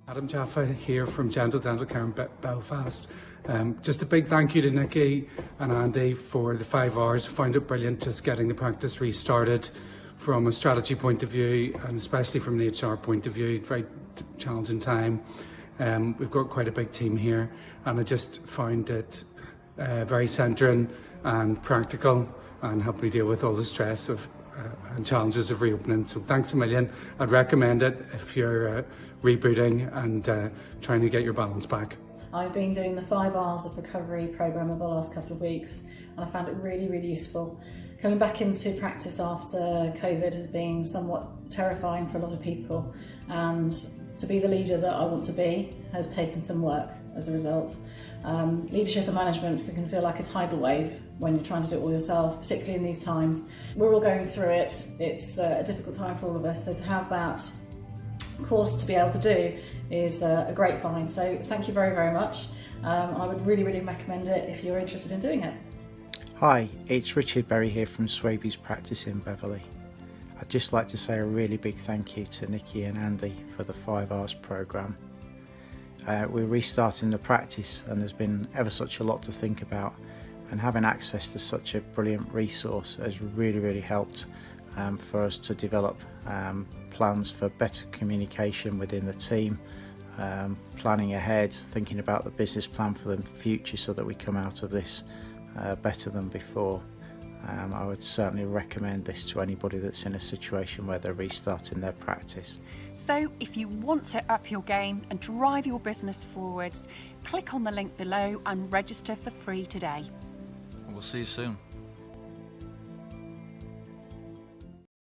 Adam Jaffa here from Gentle Dental Care in Belfast. Just a big thank you to Nikki and Andy for the 5 hours. Found it brilliant just getting the practice restarted from a strategy point of view and especially from an HR point of view. Very challenging time. We've got quite a big team here and I just found it very centering and practical and helped me deal with all the stress of and challenges of reopening. So thanks a million. I'd recommend it if you're rebooting and trying to get your balance back. I've been doing the 5 hours of recovery programme over the last couple of weeks and I found it really, really useful. Coming back into practice after COVID has been somewhat terrifying for a lot of people, and to be the leader that I want to be has taken some work as a result. Leadership and management can feel like a tidal wave when you're trying to do it all yourself, particularly in these times. We're all going through it. It's a difficult time for all of us, so to have that course to be able to do is a great find. So thank you very, very much. I would really, really recommend it if you're interested in doing it. Hi, it's Richard Berry here from Swaby's practice in Beverley. I'd just like to say a really big thank you to Nikki and Andy for the 5 hours programme. We're restarting the practice and there's been ever such a lot to think about, and having access to such a brilliant resource has really, really helped for us to develop plans for better communication within the team, planning ahead, thinking about the business plan for the future so that we come out of this better than before. I would certainly recommend this to anybody that's in a situation where they're restarting their practice. So if you want to up your game and drive your business forwards, click on the link below and register for free today. We'll see you soon.